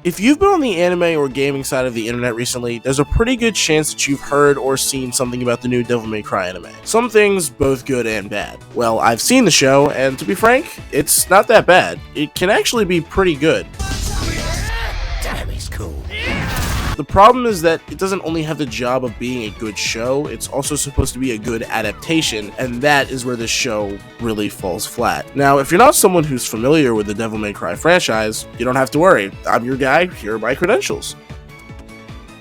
If you've been on the anime or gaming side of the internet recently, there's a pretty good chance that you've heard or seen something about the new Devil May Cry anime. Some things both good and bad. Well, I've seen the show, and to be frank, it's not that bad. It can actually be pretty good. Damn, he's cool. The problem is that it doesn't only have the job of being a good show, it's also supposed to be a good adaptation, and that is where this show really falls flat. Now, if you're not someone who's familiar with the Devil May Cry franchise, you don't have to worry. I'm your guy, here are my credentials.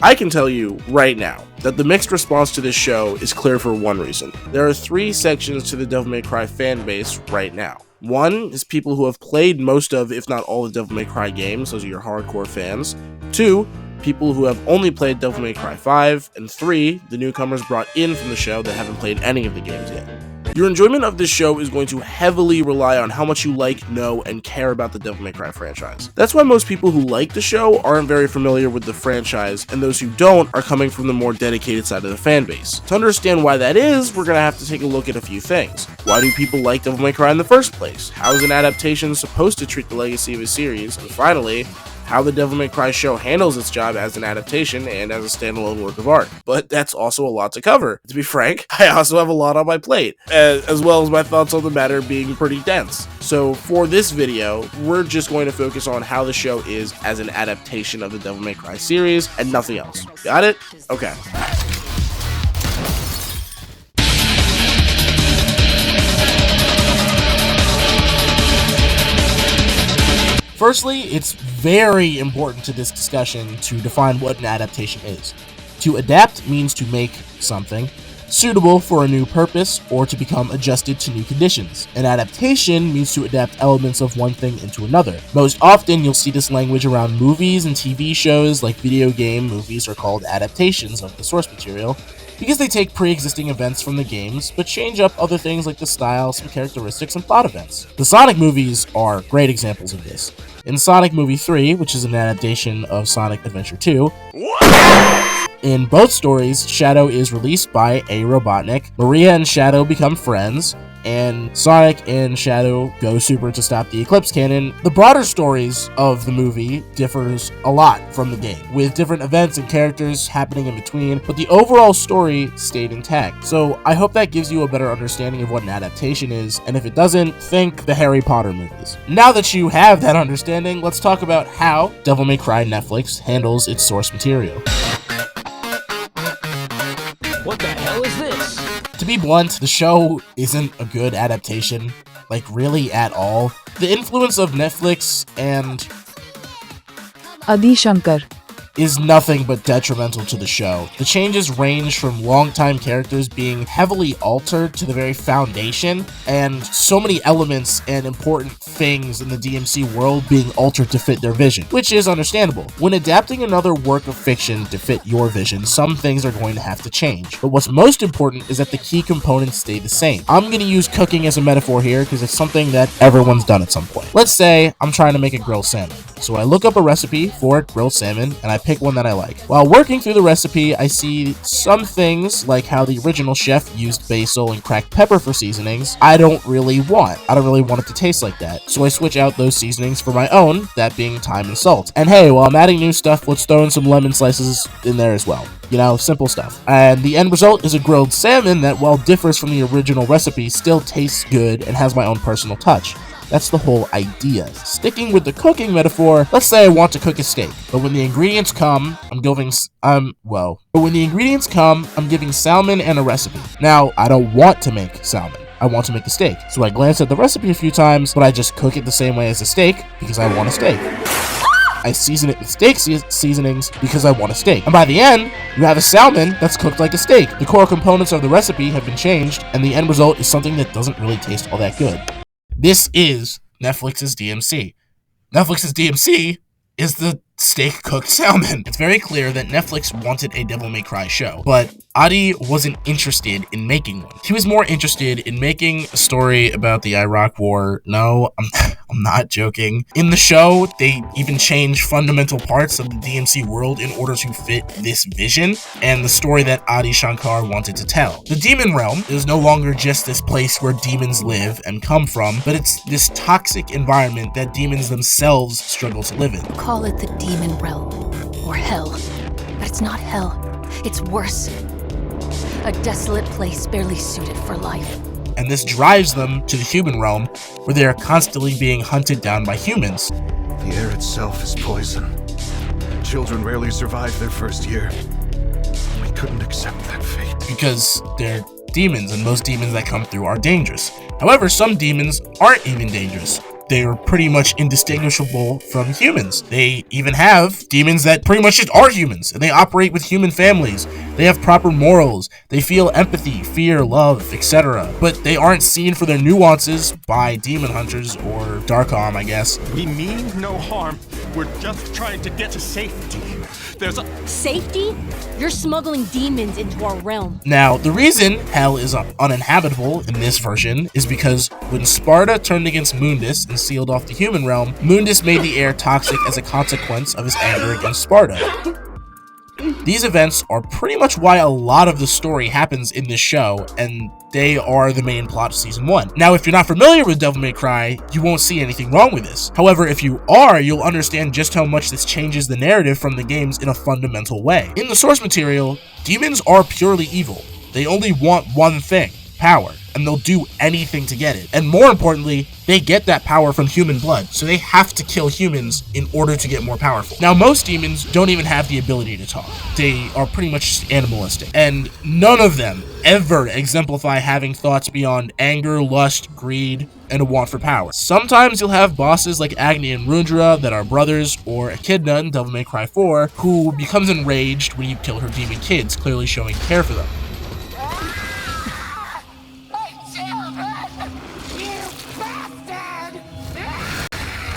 I can tell you right now that the mixed response to this show is clear for one reason. There are three sections to the Devil May Cry fan base right now. One is people who have played most of, if not all, the Devil May Cry games, those are your hardcore fans. Two, people who have only played Devil May Cry 5, and 3, the newcomers brought in from the show that haven't played any of the games yet. Your enjoyment of this show is going to heavily rely on how much you like, know, and care about the Devil May Cry franchise. That's why most people who like the show aren't very familiar with the franchise, and those who don't are coming from the more dedicated side of the fan base. To understand why that is, we're gonna have to take a look at a few things. Why do people like Devil May Cry in the first place? How is an adaptation supposed to treat the legacy of a series? And finally, how the Devil May Cry show handles its job as an adaptation and as a standalone work of art. But that's also a lot to cover. To be frank, I also have a lot on my plate, as well as my thoughts on the matter being pretty dense. So for this video, we're just going to focus on how the show is as an adaptation of the Devil May Cry series and nothing else. Got it? Okay. Firstly, it's very important to this discussion to define what an adaptation is. To adapt means to make something suitable for a new purpose or to become adjusted to new conditions. An adaptation means to adapt elements of one thing into another. Most often, you'll see this language around movies and TV shows, like video game movies are called adaptations of the source material, because they take pre-existing events from the games, but change up other things like the style, some characteristics, and plot events. The Sonic movies are great examples of this. In Sonic Movie 3, which is an adaptation of Sonic Adventure 2, in both stories, Shadow is released by a Robotnik, Maria and Shadow become friends, and Sonic and Shadow go super to stop the Eclipse Cannon. The broader stories of the movie differs a lot from the game, with different events and characters happening in between, but the overall story stayed intact. So I hope that gives you a better understanding of what an adaptation is, and if it doesn't, think the Harry Potter movies. Now that you have that understanding, let's talk about how Devil May Cry Neftlix handles its source material. What the hell is this? To be blunt, the show isn't a good adaptation, like really at all. The influence of Neftlix and Adi Shankar is nothing but detrimental to the show. The changes range from longtime characters being heavily altered to the very foundation, and so many elements and important things in the DMC world being altered to fit their vision, which is understandable. When adapting another work of fiction to fit your vision, some things are going to have to change. But what's most important is that the key components stay the same. I'm going to use cooking as a metaphor here because it's something that everyone's done at some point. Let's say I'm trying to make a grilled salmon. So I look up a recipe for grilled salmon and I pick one that I like. While working through the recipe, I see some things, like how the original chef used basil and cracked pepper for seasonings, I don't really want it to taste like that. So I switch out those seasonings for my own, that being thyme and salt. And hey, while I'm adding new stuff, let's throw in some lemon slices in there as well. You know, simple stuff. And the end result is a grilled salmon that, while differs from the original recipe, still tastes good and has my own personal touch. That's the whole idea. Sticking with the cooking metaphor, let's say I want to cook a steak, but when the ingredients come, I'm giving salmon and a recipe. Now, I don't want to make salmon. I want to make a steak. So I glance at the recipe a few times, but I just cook it the same way as a steak because I want a steak. I season it with steak seasonings because I want a steak. And by the end, you have a salmon that's cooked like a steak. The core components of the recipe have been changed, and the end result is something that doesn't really taste all that good. This is Neftlix's DMC. Neftlix's DMC is the steak-cooked salmon. It's very clear that Neftlix wanted a Devil May Cry show, but Adi wasn't interested in making one. He was more interested in making a story about the Iraq War. No, I'm not joking. In the show, they even changed fundamental parts of the DMC world in order to fit this vision and the story that Adi Shankar wanted to tell. The demon realm is no longer just this place where demons live and come from, but it's this toxic environment that demons themselves struggle to live in. Call it the demon realm, or hell. But it's not hell. It's worse. A desolate place barely suited for life. And this drives them to the human realm, where they are constantly being hunted down by humans. The air itself is poison. Children rarely survive their first year. We couldn't accept that fate. Because they're demons, and most demons that come through are dangerous. However, some demons aren't even dangerous. They are pretty much indistinguishable from humans. They even have demons that pretty much just are humans, and they operate with human families. They have proper morals. They feel empathy, fear, love, etc. But they aren't seen for their nuances by demon hunters or Darkom, I guess. We mean no harm. We're just trying to get to safety. There's a... Safety? You're smuggling demons into our realm. Now, the reason hell is uninhabitable in this version is because when Sparta turned against Mundus and sealed off the human realm, Mundus made the air toxic as a consequence of his anger against Sparta. These events are pretty much why a lot of the story happens in this show, and they are the main plot of season 1. Now, if you're not familiar with Devil May Cry, you won't see anything wrong with this. However, if you are, you'll understand just how much this changes the narrative from the games in a fundamental way. In the source material, demons are purely evil. They only want one thing: power, and they'll do anything to get it. And more importantly, they get that power from human blood, so they have to kill humans in order to get more powerful. Now, most demons don't even have the ability to talk. They are pretty much animalistic, and none of them ever exemplify having thoughts beyond anger, lust, greed, and a want for power. Sometimes you'll have bosses like Agni and Rundra that are brothers, or Echidna in Devil May Cry 4, who becomes enraged when you kill her demon kids, clearly showing care for them.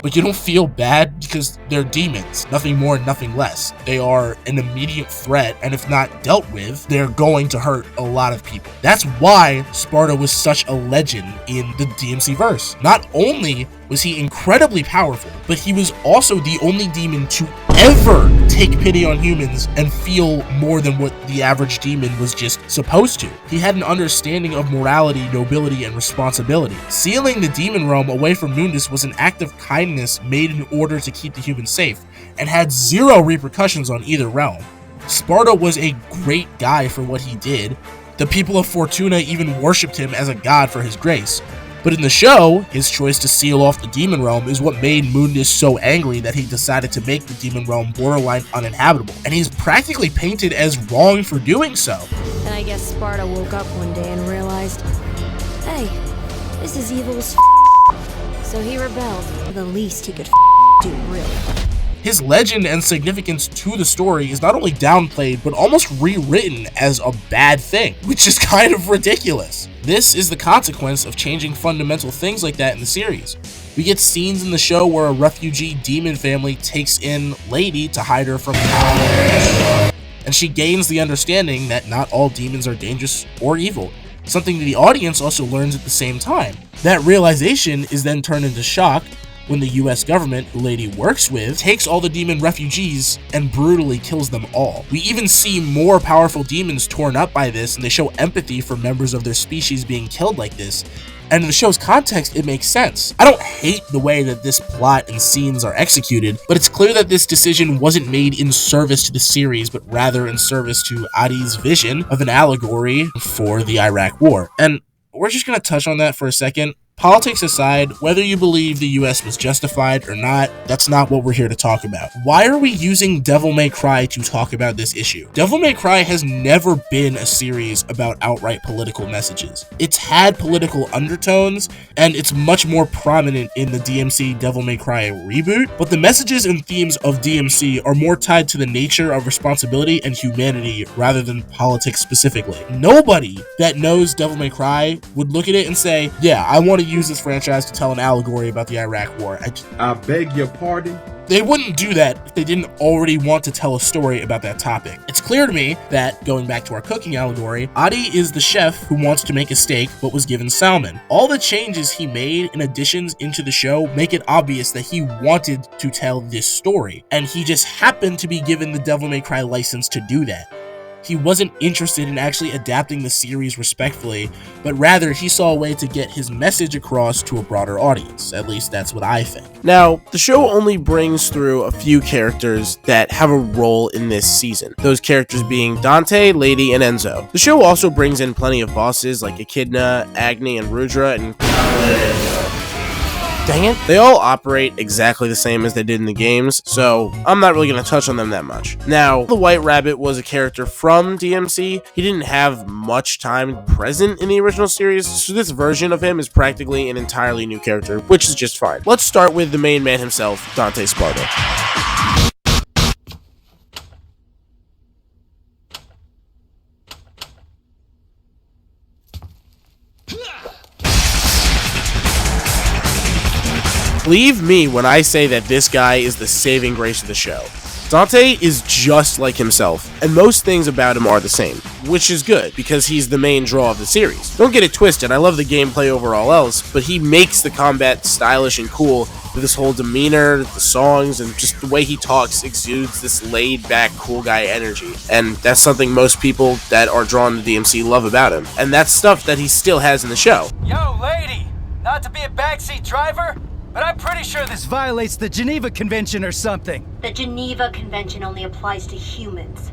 But you don't feel bad because they're demons. Nothing more, nothing less. They are an immediate threat, and if not dealt with, they're going to hurt a lot of people. That's why Sparta was such a legend in the DMC verse. Not only was he incredibly powerful, but he was also the only demon to ever take pity on humans and feel more than what the average demon was just supposed to. He had an understanding of morality, nobility, and responsibility. Sealing the demon realm away from Mundus was an act of kindness made in order to keep the humans safe, and had zero repercussions on either realm. Sparta was a great guy for what he did. The people of Fortuna even worshipped him as a god for his grace. But in the show, his choice to seal off the demon realm is what made Mundus so angry that he decided to make the demon realm borderline uninhabitable, and he's practically painted as wrong for doing so. And I guess Sparta woke up one day and realized, hey, this is evil as so he rebelled. The least he could do, really. His legend and significance to the story is not only downplayed, but almost rewritten as a bad thing, which is kind of ridiculous. This is the consequence of changing fundamental things like that in the series. We get scenes in the show where a refugee demon family takes in Lady to hide her from and she gains the understanding that not all demons are dangerous or evil, something the audience also learns at the same time. That realization is then turned into shock when the US government, who Lady works with, takes all the demon refugees and brutally kills them all. We even see more powerful demons torn up by this, and they show empathy for members of their species being killed like this. And in the show's context, it makes sense. I don't hate the way that this plot and scenes are executed, but it's clear that this decision wasn't made in service to the series, but rather in service to Adi's vision of an allegory for the Iraq War. And we're just going to touch on that for a second. Politics aside, whether you believe the US was justified or not, that's not what we're here to talk about. Why are we using Devil May Cry to talk about this issue? Devil May Cry has never been a series about outright political messages. It's had political undertones, and it's much more prominent in the DMC Devil May Cry reboot, but the messages and themes of DMC are more tied to the nature of responsibility and humanity rather than politics specifically. Nobody that knows Devil May Cry would look at it and say, yeah, I want to use this franchise to tell an allegory about the Iraq War. I beg your pardon? They wouldn't do that if they didn't already want to tell a story about that topic. It's clear to me that, going back to our cooking allegory, Adi is the chef who wants to make a steak but was given salmon. All the changes he made and additions into the show make it obvious that he wanted to tell this story, and he just happened to be given the Devil May Cry license to do that. He wasn't interested in actually adapting the series respectfully, but rather he saw a way to get his message across to a broader audience. At least that's what I think. Now, the show only brings through a few characters that have a role in this season. Those characters being Dante, Lady, and Enzo. The show also brings in plenty of bosses like Echidna, Agni, and Rudra, and dang it. They all operate exactly the same as they did in the games, so I'm not really going to touch on them that much. Now, the White Rabbit was a character from DMC. He didn't have much time present in the original series, so this version of him is practically an entirely new character, which is just fine. Let's start with the main man himself, Dante Sparta. Believe me when I say that this guy is the saving grace of the show. Dante is just like himself, and most things about him are the same, which is good, because he's the main draw of the series. Don't get it twisted, I love the gameplay over all else, but he makes the combat stylish and cool with his whole demeanor, the songs, and just the way he talks exudes this laid-back, cool guy energy. And that's something most people that are drawn to DMC love about him, and that's stuff that he still has in the show. Yo, lady! Not to be a backseat driver? But I'm pretty sure this violates the Geneva Convention or something. The Geneva Convention only applies to humans.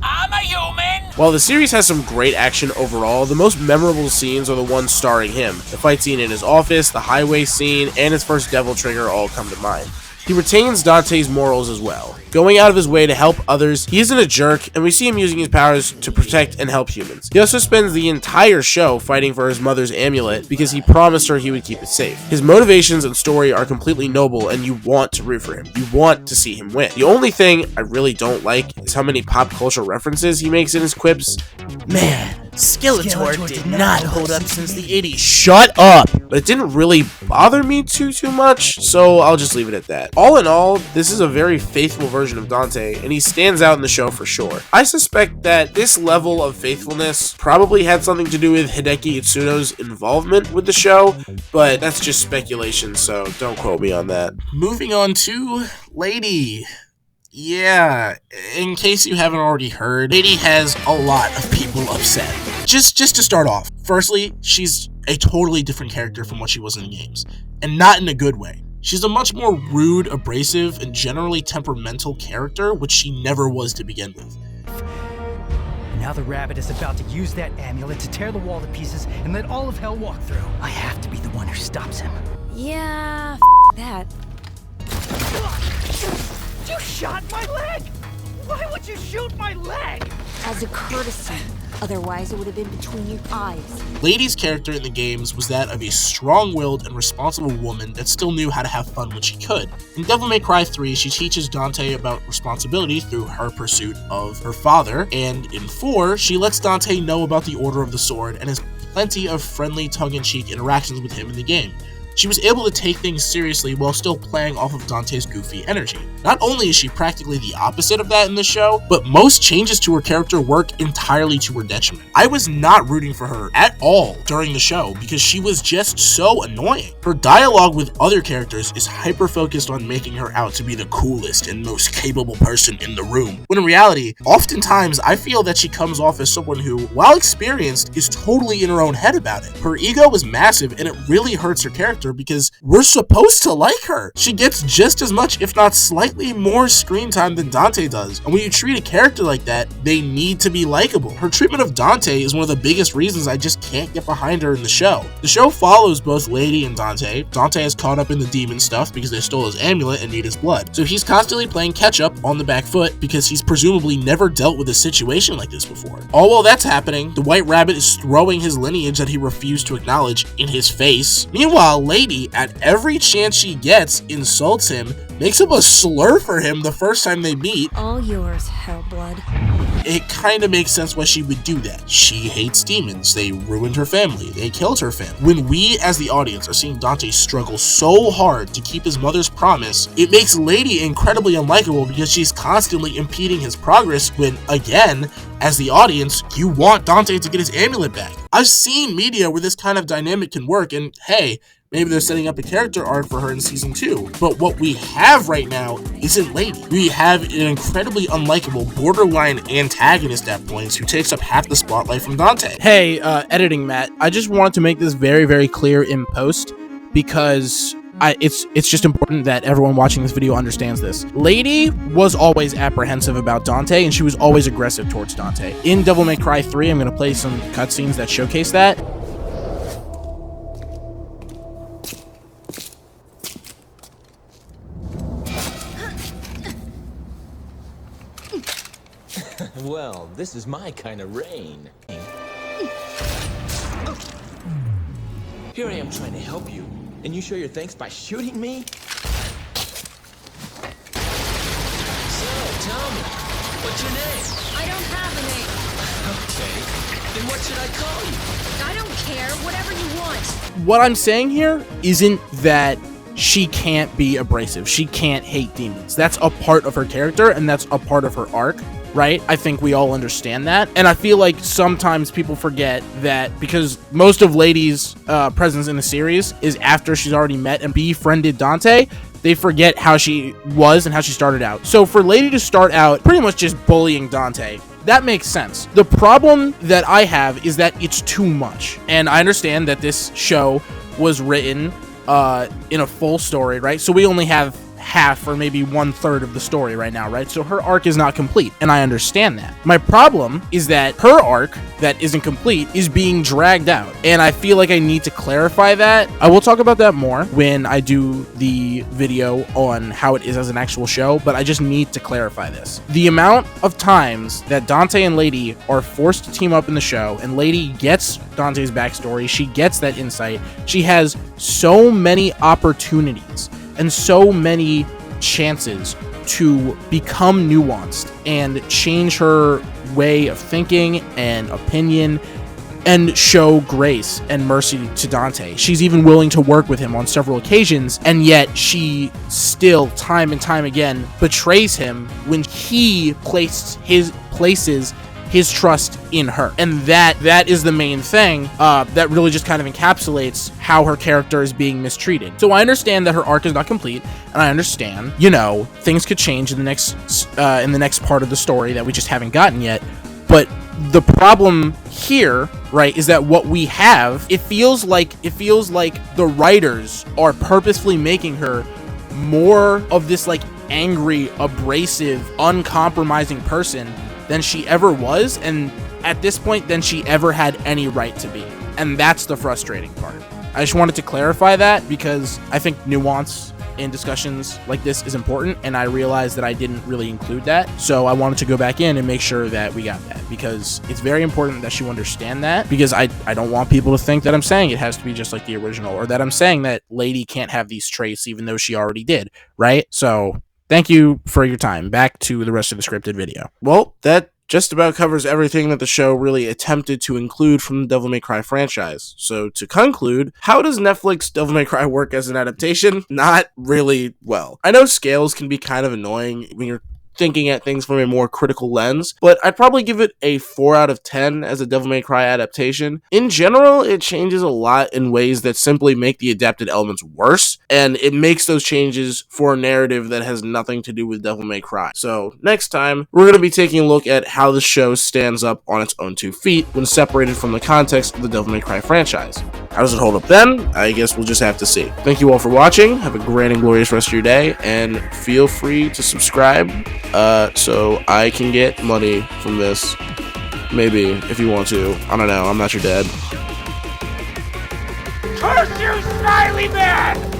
I'm a human! While the series has some great action overall, the most memorable scenes are the ones starring him. The fight scene in his office, the highway scene, and his first Devil Trigger all come to mind. He retains Dante's morals as well. Going out of his way to help others, he isn't a jerk, and we see him using his powers to protect and help humans. He also spends the entire show fighting for his mother's amulet because he promised her he would keep it safe. His motivations and story are completely noble, and you want to root for him. You want to see him win. The only thing I really don't like is how many pop culture references he makes in his quips. Man, Skeletor did not hold up since the 80s. Shut up! But it didn't really bother me too much, so I'll just leave it at that. All in all, this is a very faithful version of Dante, and he stands out in the show for sure. I suspect that this level of faithfulness probably had something to do with Hideki Itsuno's involvement with the show, but that's just speculation, so don't quote me on that. Moving on to Lady. Yeah, in case you haven't already heard, Lady has a lot of people upset. Just to start off, firstly, she's a totally different character from what she was in the games, and not in a good way. She's a much more rude, abrasive, and generally temperamental character, which she never was to begin with. And now the rabbit is about to use that amulet to tear the wall to pieces and let all of hell walk through. I have to be the one who stops him. Yeah, that. You shot my leg! Why would you shoot my leg? As a courtesy. Otherwise, it would have been between your eyes. Lady's character in the games was that of a strong-willed and responsible woman that still knew how to have fun when she could. In Devil May Cry 3, she teaches Dante about responsibility through her pursuit of her father, and in 4, she lets Dante know about the Order of the Sword and has plenty of friendly tongue-in-cheek interactions with him in the game. She was able to take things seriously while still playing off of Dante's goofy energy. Not only is she practically the opposite of that in the show, but most changes to her character work entirely to her detriment. I was not rooting for her at all during the show because she was just so annoying. Her dialogue with other characters is hyper-focused on making her out to be the coolest and most capable person in the room, when in reality, oftentimes I feel that she comes off as someone who, while experienced, is totally in her own head about it. Her ego is massive and it really hurts her character because we're supposed to like her. She gets just as much, if not slightly more screen time than Dante does. And when you treat a character like that, they need to be likable. Her treatment of Dante is one of the biggest reasons I just can't get behind her in the show. The show follows both Lady and Dante. Dante is caught up in the demon stuff because they stole his amulet and need his blood. So he's constantly playing catch up on the back foot because he's presumably never dealt with a situation like this before. All while that's happening, the White Rabbit is throwing his lineage that he refused to acknowledge in his face. Meanwhile, Lady, at every chance she gets, insults him, makes him a slur for him the first time they meet. All yours, Hellblood. It kind of makes sense why she would do that. She hates demons. They ruined her family. They killed her family. When we, as the audience, are seeing Dante struggle so hard to keep his mother's promise, it makes Lady incredibly unlikable because she's constantly impeding his progress when, again, as the audience, you want Dante to get his amulet back. I've seen media where this kind of dynamic can work, and hey, maybe they're setting up a character arc for her in season 2. But what we have right now isn't Lady. We have an incredibly unlikable, borderline antagonist at points who takes up half the spotlight from Dante. Hey, editing Matt, I just wanted to make this very, very clear in post because it's just important that everyone watching this video understands this. Lady was always apprehensive about Dante, and she was always aggressive towards Dante. In Devil May Cry 3, I'm going to play some cutscenes that showcase that. Well, this is my kind of rain. Here I am trying to help you, and you show your thanks by shooting me? So, tell me, what's your name? I don't have a name. Okay, then what should I call you? I don't care. Whatever you want. What I'm saying here isn't that she can't be abrasive. She can't hate demons. That's a part of her character, and that's a part of her arc. Right? I think we all understand that. And I feel like sometimes people forget that because most of Lady's presence in the series is after she's already met and befriended Dante, they forget how she was and how she started out. So for Lady to start out pretty much just bullying Dante, that makes sense. The problem that I have is that it's too much. And I understand that this show was written in a full story, right? So we only have half or maybe 1/3 of the story right now, right? So her arc is not complete, and I understand that. My problem is that her arc that isn't complete is being dragged out, and I feel like I need to clarify that. I will talk about that more when I do the video on how it is as an actual show, but I just need to clarify this. The amount of times that Dante and Lady are forced to team up in the show, and Lady gets Dante's backstory, she gets that insight, she has so many opportunities and so many chances to become nuanced and change her way of thinking and opinion and show grace and mercy to Dante. She's even willing to work with him on several occasions, and yet she still, time and time again, betrays him when he places his trust in her. And that is the main thing that really just kind of encapsulates how her character is being mistreated. So I understand that her arc is not complete, and I understand, you know, things could change in the next part of the story that we just haven't gotten yet. But the problem here, right, is that what we have, it feels like the writers are purposefully making her more of this like angry, abrasive, uncompromising person than she ever was, and at this point than she ever had any right to be. And that's the frustrating part. I just wanted to clarify that because I think nuance in discussions like this is important, and I realized that I didn't really include that, so I wanted to go back in and make sure that we got that, because it's very important that you understand that, because I don't want people to think that I'm saying it has to be just like the original, or that I'm saying that Lady can't have these traits even though she already did, right? So thank you for your time. Back to the rest of the scripted video. Well, that just about covers everything that the show really attempted to include from the Devil May Cry franchise. So to conclude, how does Neftlix Devil May Cry work as an adaptation? Not really well. I know scales can be kind of annoying when you're thinking at things from a more critical lens, but I'd probably give it a 4 out of 10 as a Devil May Cry adaptation. In general, it changes a lot in ways that simply make the adapted elements worse, and it makes those changes for a narrative that has nothing to do with Devil May Cry. So next time, we're going to be taking a look at how the show stands up on its own 2 feet when separated from the context of the Devil May Cry franchise. How does it hold up then? I guess we'll just have to see. Thank you all for watching, have a grand and glorious rest of your day, and feel free to subscribe so I can get money from this. Maybe, if you want to. I don't know, I'm not your dad. Curse you, Smiley Man!